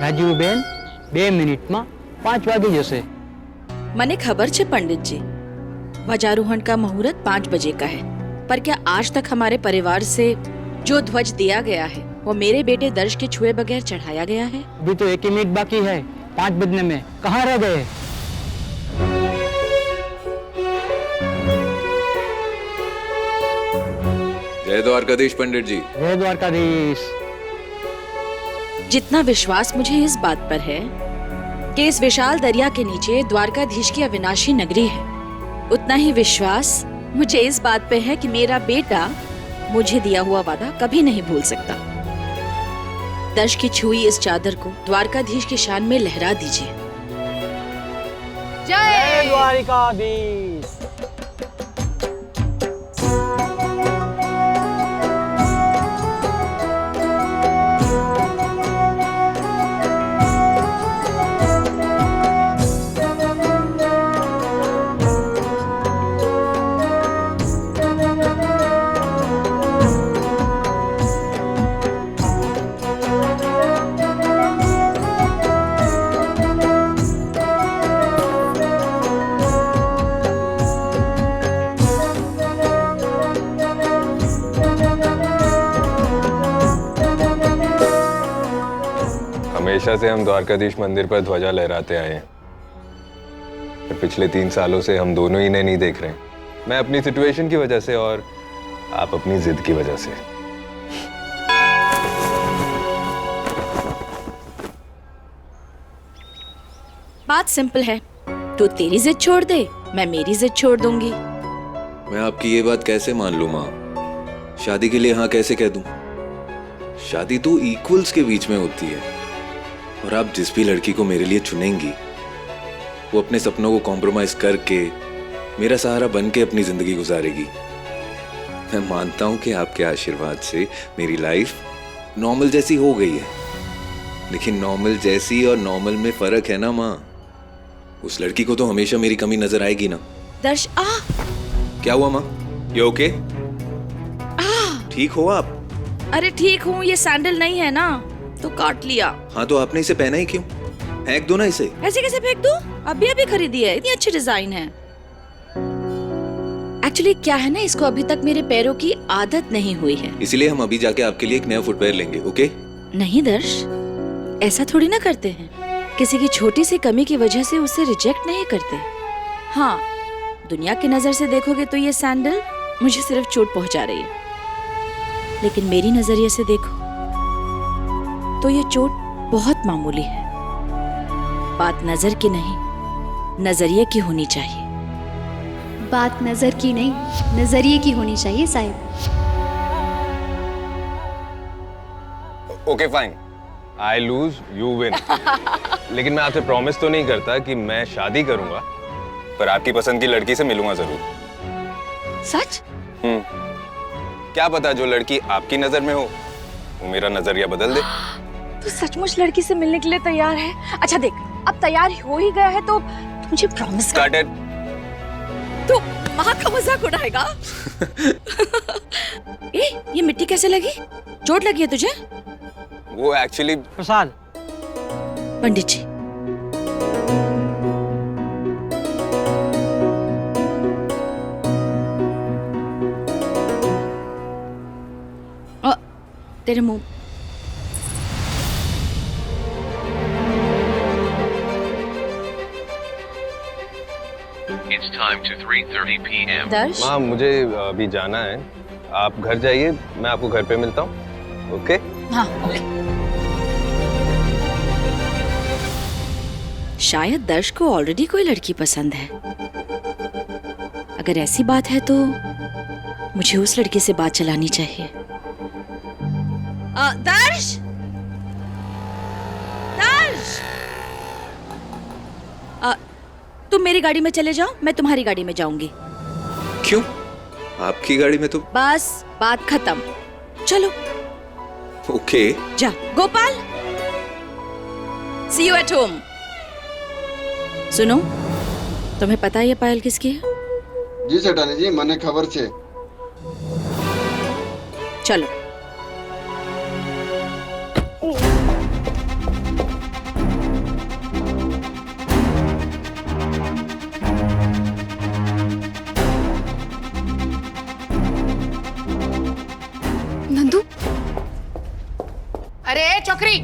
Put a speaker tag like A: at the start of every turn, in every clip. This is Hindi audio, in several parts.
A: રાજીવ બેન 2 મિનિટમાં 5 વાગી જશે.
B: मने खबर छे पंडित जी, ध्वजारोहण का मुहूर्त 5 बजे का है, पर क्या आज तक हमारे परिवार से जो ध्वज दिया गया है वो मेरे बेटे दर्श के छुए बगैर चढ़ाया गया है?
A: अभी तो 1 ही मिनट बाकी है 5 बजने में. कहाँ रह गए?
C: जय द्वारकाधीश पंडित जी.
A: जय द्वारकाधीश.
B: जितना विश्वास मुझे इस बात पर है कि इस विशाल दरिया के नीचे द्वारकाधीश की अविनाशी नगरी है, उतना ही विश्वास मुझे इस बात पे है कि मेरा बेटा मुझे दिया हुआ वादा कभी नहीं भूल सकता. दर्श की छुई इस चादर को द्वारकाधीश की शान में लहरा दीजिए.
A: जय द्वारकाधीश.
C: हमेशा से हम द्वारकाधीश मंदिर पर ध्वजा लहराते आए हैं, पर पिछले 3 सालों से हम दोनों ही इन्हें नहीं देख रहे. मैं अपनी सिचुएशन की वजह से और आप अपनी जिद की वजह से.
B: बात सिंपल है, तू तेरी जिद छोड़ दे, मैं मेरी जिद छोड़ दूंगी.
C: मैं आपकी ये बात कैसे मान लूं माँ? शादी के लिए हाँ कैसे कह दूं? शादी तो इक्वल्स के बीच में होती है, और आप जिस भी लड़की को मेरे लिए चुनेंगी वो अपने सपनों को कॉम्प्रोमाइज करके मेरा सहारा बन के अपनी जिंदगी गुजारेगी. मैं मानता हूं कि आपके आशीर्वाद से मेरी लाइफ नॉर्मल जैसी हो गई है, लेकिन नॉर्मल जैसी और नॉर्मल में फर्क है ना माँ. उस लड़की को तो हमेशा मेरी कमी नजर आएगी ना.
B: दर्श
C: क्या हुआ माँ? ये ओके? ठीक हो आप?
B: अरे ठीक हूँ, ये सैंडल नहीं है ना तो काट लिया.
C: हाँ तो आपने इसे पहना ही क्यों? फेंक दो ना इसे.
B: ऐसे कैसे फेंक दूं? अभी खरीदी है, इतनी अच्छी डिजाइन है. एक्चुअली क्या है ना, इसको अभी तक मेरे पैरों की आदत नहीं हुई है,
C: इसीलिए हम अभी जाके आपके लिए एक नया फुटवेयर लेंगे. ओके?
B: नहीं दर्श, ऐसा थोड़ी ना करते हैं. किसी की छोटी सी कमी की वजह से उसे रिजेक्ट नहीं करते. हाँ, दुनिया की नजर से देखोगे तो ये सैंडल मुझे सिर्फ चोट पहुंचा रही है, लेकिन मेरी नजरिए से देखो तो ये चोट बहुत मामूली है. बात नजर की नहीं, नजरिए की होनी चाहिए.
D: बात नजर की नहीं, नजरिए की होनी चाहिए Sahib.
C: Okay fine, I lose you win. लेकिन मैं आपसे प्रॉमिस तो नहीं करता कि मैं शादी करूंगा, पर आपकी पसंद की लड़की से मिलूंगा जरूर.
B: सच?
C: क्या पता जो लड़की आपकी नजर में हो वो मेरा नजरिया बदल दे.
B: तू सचमुच लड़की से मिलने के लिए तैयार है? अच्छा देख, अब तैयार हो ही गया है तो मुझे प्रॉमिस कर.
C: Cut it.
B: तू माँ का मजाक उड़ाएगा? ये मिट्टी कैसे लगी? चोट लगी है तुझे?
C: वो एक्चुअली
A: प्रसाद.
B: पंडित जी, तेरे मुंह.
E: It's time to 3:30 p.m.
B: दर्श,
C: माँ मुझे अभी जाना है, आप घर जाइए, मैं आपको घर पे मिलता हूँ. ओके?
B: हाँ ओके. शायद दर्श को ऑलरेडी कोई लड़की पसंद है. अगर ऐसी बात है तो मुझे उस लड़की से बात चलानी चाहिए. दर्श, दर्श, तुम मेरी गाड़ी में चले जाओ, मैं तुम्हारी गाड़ी में जाऊंगी.
C: क्यों? आपकी गाड़ी में तो.
B: बस बात खत्म. चलो.
C: ओके.
B: जा गोपाल, सी यू एट होम. सुनो, तुम्हें पता है ये पायल किसकी है?
F: जी सेठानी जी, મને ખબર છે.
B: चलो.
G: अरे छोकरी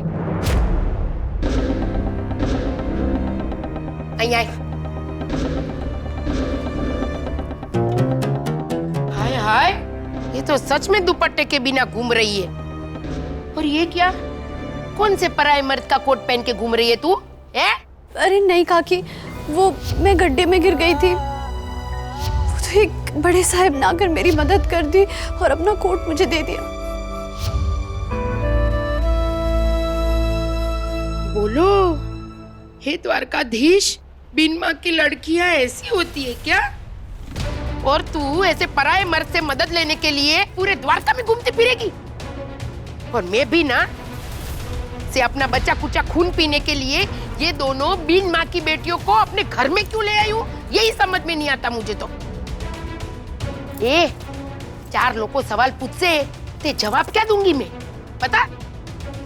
G: आई आई। हाय हाय, ये तो सच में दुपट्टे के बिना घूम रही है। और ये क्या, कौन से पराये मर्द का कोट पहन के घूम रही है तू?
D: अरे नहीं काकी, वो मैं गड्ढे में गिर गई थी। वो तो एक बड़े साहब ने आकर मेरी मदद कर दी और अपना कोट मुझे दे दिया।
G: बोलो, हे द्वारकाधीश, बिन माँ की लड़कियां ऐसी होती है क्या? और तू ऐसे पराये मर्द से मदद लेने के लिए पूरे द्वारका में घूमती फिरेगी? और मैं भी ना से अपना बच्चा कुचा खून पीने के लिए ये दोनों बिन माँ की बेटियों को अपने घर में क्यों ले आई हूँ, यही समझ में नहीं आता मुझे तो। चार लोग को सवाल पूछे ते जवाब क्या दूंगी मैं, पता?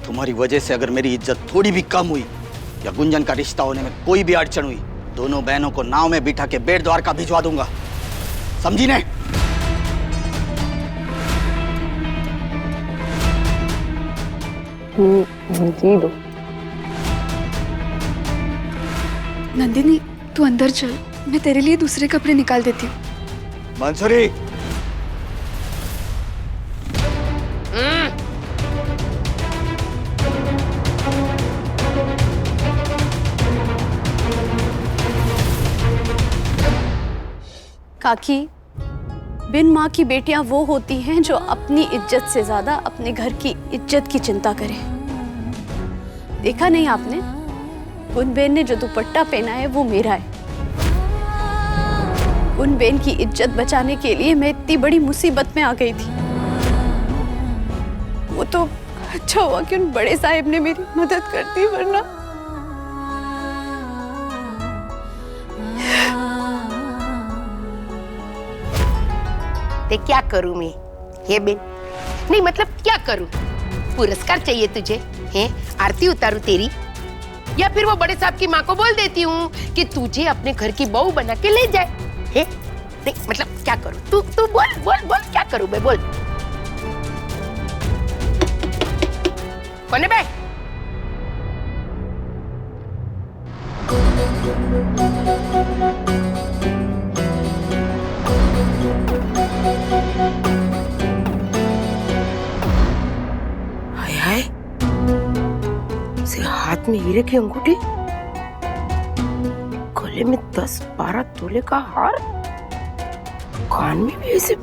H: तुम्हारी वजह से अगर मेरी इज्जत थोड़ी भी कम हुई या गुंजन का रिश्ता होने में कोई भी अड़चन हुई, दोनों बहनों को नाव में बिठा के बेट द्वारका भिजवा दूंगा, समझी ने?
I: जी दो।
D: नंदिनी तू अंदर चल, मैं तेरे लिए दूसरे कपड़े निकाल देती हूँ।
H: मंसूरी,
D: काकी, बिन माँ की बेटियां वो होती हैं जो अपनी इज्जत से ज्यादा अपने घर की इज्जत की चिंता करें। देखा नहीं आपने, गुनबेन ने जो दुपट्टा पहना है वो मेरा है। गुनबेन की इज्जत बचाने के लिए मैं इतनी बड़ी मुसीबत में आ गई थी। वो तो अच्छा हुआ कि उन बड़े साहब ने मेरी मदद कर दी, वरना
G: ते क्या करूं मैं? हे बेन, नहीं मतलब क्या करूं? पुरस्कार चाहिए तुझे? हैं? आरती उतारूं तेरी? या फिर वो बड़े साहब की माँ को बोल देती हूँ कि तुझे अपने घर की बहू बना के ले जाए? हैं? नहीं मतलब क्या करूं? तू बोल बोल बोल, क्या करूं मैं, बोल। कौन है बे? हाय हाय, से हाथ में हीरे की अंगूठी, गले में 10-12 तोले का हार, कान में भी ऐसे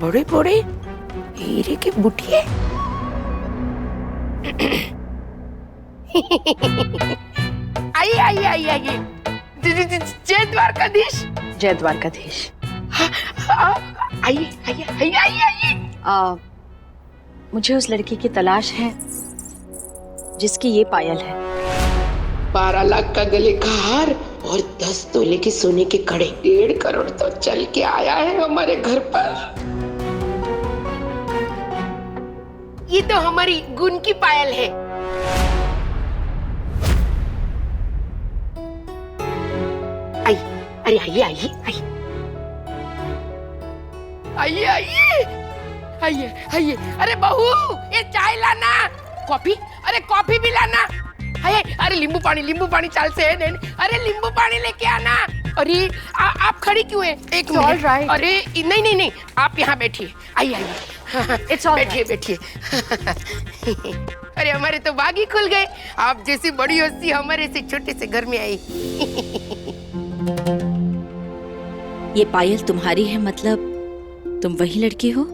G: बड़े बड़े हीरे के बुटिये। आइए आइए आइए आइए। जय द्वारकाधीश।
B: जय द्वारकाधीश।
G: आइए आइए आइए आइए आइए।
B: मुझे उस लड़की की तलाश है जिसकी ये पायल है।
G: 12 लाख का गले का हार और 10 तोले के सोने के कड़े, 1.5 करोड़ तो चल के आया है हमारे घर पर। ये तो हमारी गुन की पायल है। आइए, अरे आइए आइए आइए आइए आइए आइए आइए। अरे बहू, ये चाय लाना, कॉफी, अरे कॉफी भी लाना। अरे नींबू पानी चाल से है। अरे नींबू पानी लेके आना। अरे आप खड़ी क्यों है? एक मिनट।
B: right.
G: अरे नहीं, आप यहाँ बैठिए। आइए आइए,
B: It's all
G: बैठिए बैठिए। अरे हमारे तो बाग ही खुल गए। आप जैसी बड़ी हस्ती हमारे से छोटे से घर में आई।
B: ये पायल तुम्हारी है, मतलब तुम वही लड़की हो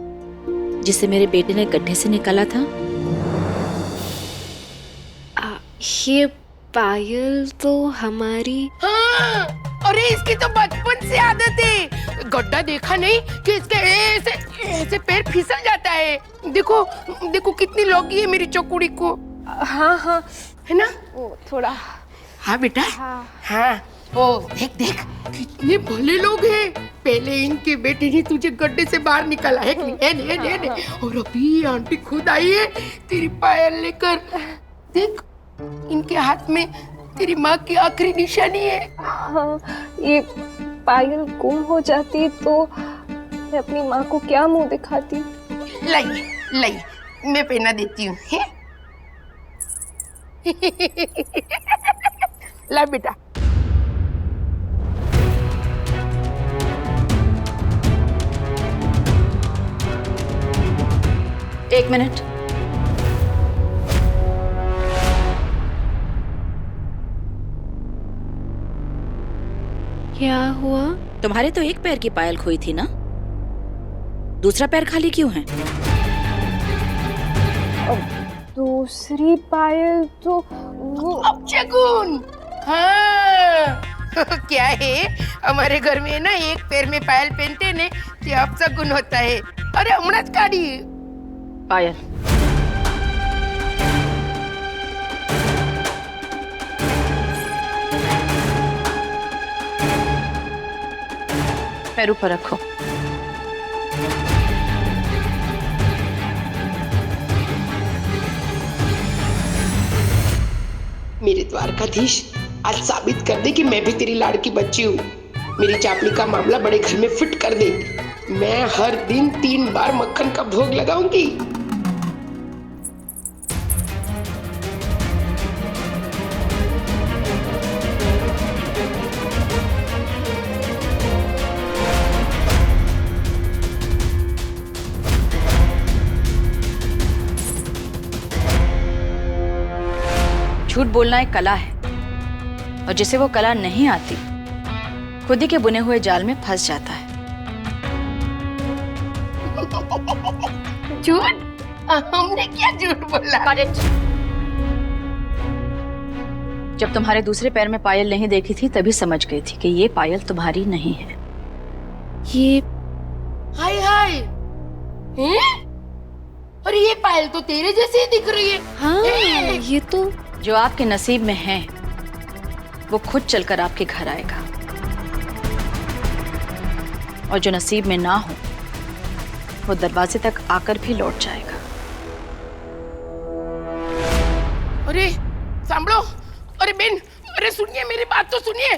B: जिसे मेरे बेटे ने गड्ढे से निकाला था?
I: ये पायल तो हमारी।
G: हाँ, अरे इसकी तो बचपन से आदत है। गड्ढा देखा नहीं कि इसके ऐसे पैर फिसल जाता है। देखो देखो कितनी लगी है मेरी चौकुड़ी को।
I: हाँ
G: है ना?
I: वो थोड़ा।
G: हाँ बेटा। हाँ। ओ देख कितने भले लोग हैं। पहले इनके बेटे ने तुझे गड्ढे से बाहर निकाला है कि नहीं? और अभी आंटी खुद आई है तेरी पायल लेकर। देख, इनके हाथ में तेरी माँ की आखिरी निशानी है।
I: हाँ, ये पायल गुम हो जाती तो मैं अपनी माँ को क्या मुंह दिखाती।
G: लाई मैं पहना देती हूँ। ला बेटा।
B: एक मिनट।
D: क्या हुआ?
B: तुम्हारे तो एक पैर की पायल खोई थी ना, दूसरा पैर खाली क्यों है?
I: दूसरी पायल तो वो
G: अब शगुन। हाँ क्या है, हमारे घर में ना एक पैर में पायल पहनते ने ते अब शगुन होता है। अरे हमणाच काढ़ी
B: पायल। पैर ऊपर रखो।
G: मेरे द्वारकाधीश, आज साबित कर दे कि मैं भी तेरी लाड़की बच्ची हूँ। मेरी चापली का मामला बड़े घर में फिट कर दे। मैं हर दिन 3 बार मक्खन का भोग लगाऊंगी।
B: झूठ बोलना एक कला है, और जिसे वो कला नहीं आती खुद ही के बुने हुए जाल में फंस जाता है।
G: झूठ? हमने क्या झूठ बोला?
B: जब तुम्हारे दूसरे पैर में पायल नहीं देखी थी तभी समझ गई थी कि ये पायल तुम्हारी नहीं है।
D: ये
G: हाय हाय, हैं? और ये पायल तो तेरे जैसे ही दिख रही है।
D: हाँ, ये तो
B: जो आपके नसीब में है वो खुद चलकर आपके घर आएगा, और जो नसीब में ना हो वो दरवाजे तक आकर भी लौट जाएगा।
G: अरे सांभळो, अरे बेन, अरे सुनिए, मेरी बात तो सुनिए।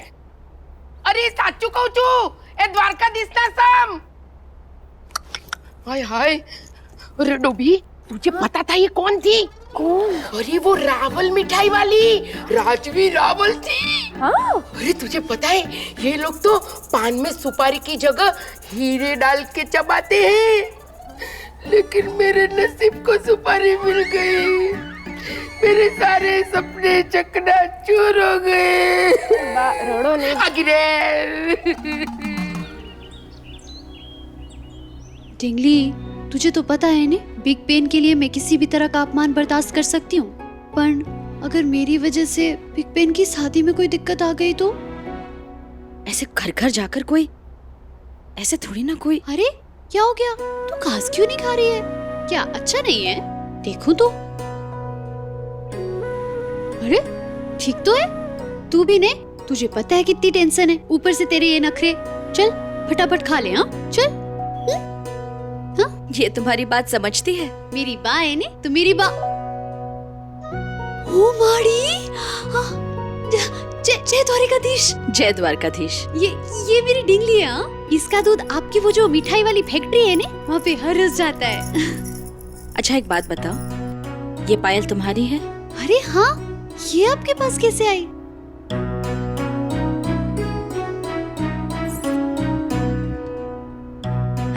G: अरे साचू कहूं छू, ए द्वारकाधीश ना साम। हाय हाय, अरे डोबी, तुझे पता था ये कौन थी?
I: कौन?
G: अरे वो रावल मिठाई वाली राजवी रावल थी।
I: हाँ?
G: अरे तुझे पता है, ये लोग तो पान में सुपारी की जगह हीरे डाल के चबाते हैं, लेकिन मेरे नसीब को सुपारी मिल गई। मेरे सारे सपने चकनाचूर हो गए।
I: रोड़ो नहीं।
D: टिंगली, तुझे तो पता है ने, बिग पेन के लिए मैं किसी भी तरह का अपमान बर्दाश्त कर सकती हूँ, पर अगर मेरी वजह से बिग पेन की शादी में कोई दिक्कत आ गई तो?
B: ऐसे घर घर जाकर कोई ऐसे थोड़ी ना कोई।
D: अरे क्या हो गया? तू घास क्यों नहीं खा रही है? क्या अच्छा नहीं है? देखूं तो। अरे ठीक तो है। तू भी ने, तुझे पता है कितनी टेंशन है, ऊपर से तेरे ये नखरे। चल फटाफट खा ले। हाँ चल।
B: ये तुम्हारी बात समझती है?
D: मेरी बा है ने, तो मेरी बा। ओ माड़ी, जय द्वारकाधीश।
B: जय द्वारकाधीश।
D: ये मेरी डिंगली है। हाँ, इसका दूध आपकी वो जो मिठाई वाली फैक्ट्री है ने, वहाँ पे हर रोज जाता है।
B: अच्छा एक बात बताओ, ये पायल तुम्हारी है?
D: अरे हाँ, ये आपके पास कैसे आई?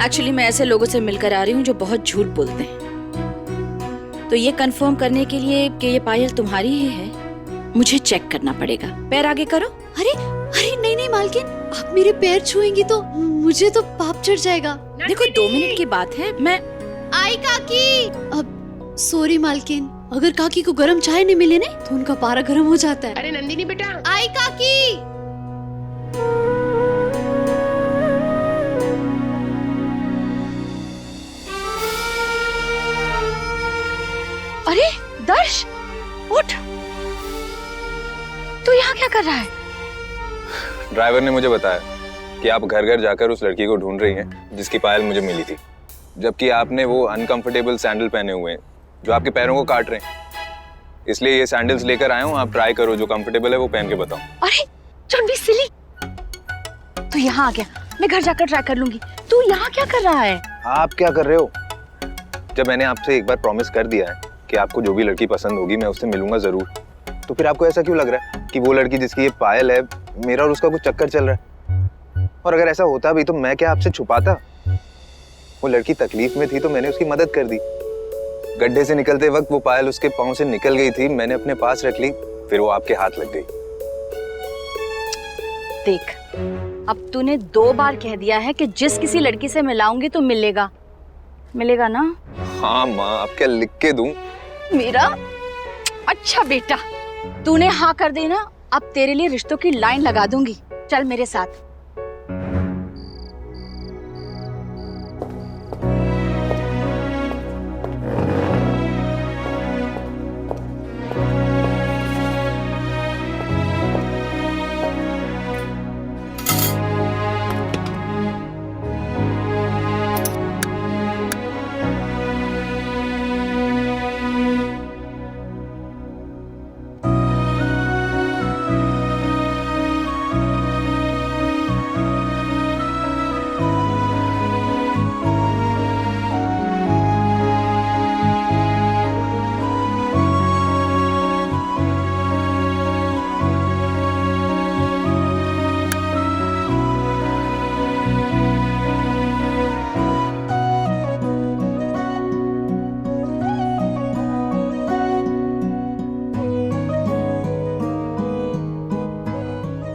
B: एक्चुअली मैं ऐसे लोगों से मिलकर आ रही हूँ जो बहुत झूठ बोलते हैं, तो ये कंफर्म करने के लिए कि ये पायल तुम्हारी ही है मुझे चेक करना पड़ेगा। पैर आगे करो।
D: अरे अरे नहीं नहीं मालकिन, आप मेरे पैर छुएंगी तो मुझे तो पाप चढ़ जाएगा।
B: देखो 2 मिनट की बात है। मैं
D: आई काकी। अब सॉरी मालकिन, अगर काकी को गरम चाय नहीं मिले ना तो उनका पारा गरम हो जाता है।
G: अरे नंदिनी बेटा।
D: आई काकी।
B: अरे दर्श, उठ। तू यहाँ क्या कर रहा है?
C: ड्राइवर ने मुझे बताया कि आप घर घर जाकर उस लड़की को ढूंढ रही हैं जिसकी पायल मुझे मिली थी, जबकि आपने वो अनकंफर्टेबल सैंडल पहने हुए हैं जो आपके पैरों को काट रहे हैं। इसलिए ये सैंडल्स लेकर आया हूँ, आप ट्राई करो, जो कंफर्टेबल है वो पहन के बताओ।
B: अरे डोंट बी सिली, तू यहाँ आ गया, मैं घर जाकर ट्राई कर लूंगी। तू यहाँ क्या कर रहा है?
C: आप क्या कर रहे हो? जब मैंने आपसे एक बार प्रॉमिस कर दिया है कि आपको जो भी लड़की पसंद होगी मैं उससे मिलूंगा जरूर,
J: तो फिर आपको ऐसा क्यों लग रहा है कि वो लड़की जिसकी ये पायल है, मेरा और उसका कुछ चक्कर चल रहा है? और अगर ऐसा होता भी तो मैं क्या आपसे छुपाता? वो लड़की तकलीफ में थी तो मैंने उसकी मदद कर दी। गड्ढे से निकलते वक्त वो पायल उसके पाँव से निकल गई थी, मैंने अपने पास रख ली, फिर वो आपके हाथ लग गई।
B: देख, अब तूने 2 बार कह दिया है कि जिस किसी लड़की से मिलाऊंगी तो मिलेगा ना?
J: हाँ माँ, अब क्या लिख के दूं?
B: मेरा अच्छा बेटा, तूने हाँ कर दी ना, अब तेरे लिए रिश्तों की लाइन लगा दूंगी। चल मेरे साथ।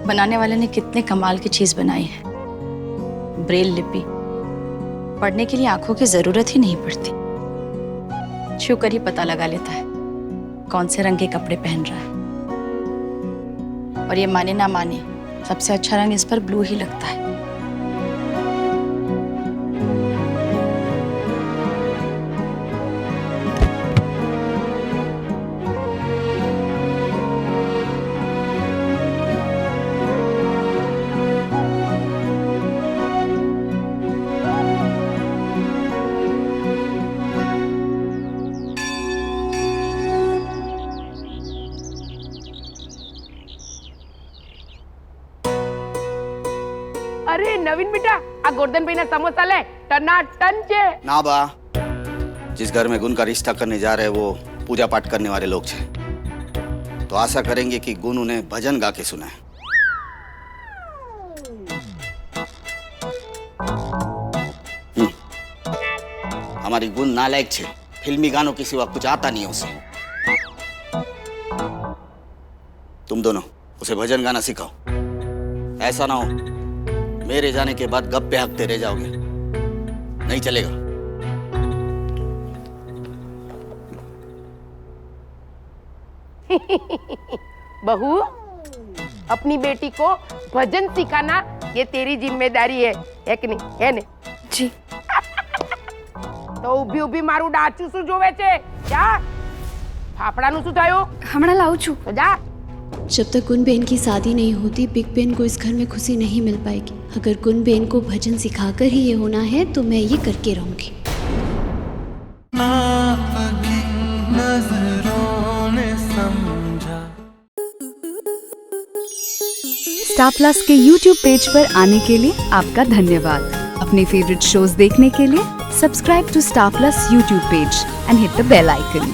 B: बनाने वाले ने कितने कमाल की चीज बनाई है। ब्रेल लिपि पढ़ने के लिए आंखों की जरूरत ही नहीं पड़ती, छू कर ही पता लगा लेता है कौन से रंग के कपड़े पहन रहा है। और ये माने ना माने, सबसे अच्छा रंग इस पर ब्लू ही लगता है।
G: अरे नवीन बेटा, आ गोर्धन भाई ना समोसा ले, टना टन छे।
H: ना बा, जिस घर में गुण का रिश्ता करने जा रहे वो पूजा पाठ करने वाले लोग छे, तो आशा करेंगे कि गुण उन्हें भजन गा के सुनाए। हमारी गुण नालायक छे, फिल्मी गानों के सिवा कुछ आता नहीं है उसे। तुम दोनों उसे भजन गाना सिखाओ, ऐसा ना हो मेरे जाने के बाद गप्पे हकते रह जाओगे, नहीं चलेगा।
G: बहू, अपनी बेटी को भजन सिखाना ये तेरी जिम्मेदारी है कि नहीं? है ने?
D: जी।
G: तो उभी उभी मारू डाचू શું જોવે છે? જા, ફાફડાનું શું થયું?
D: હમણાં લાવું છું।
G: તો જા।
K: जब तक गुन बहन की शादी नहीं होती, बिग बहन को इस घर में खुशी नहीं मिल पाएगी। अगर गुन बहन को भजन सिखाकर ही ये होना है तो मैं ये करके रहूंगी।
L: स्टार प्लस के YouTube पेज पर आने के लिए आपका धन्यवाद। अपने फेवरेट शोज देखने के लिए subscribe to Star Plus YouTube page and hit the bell icon.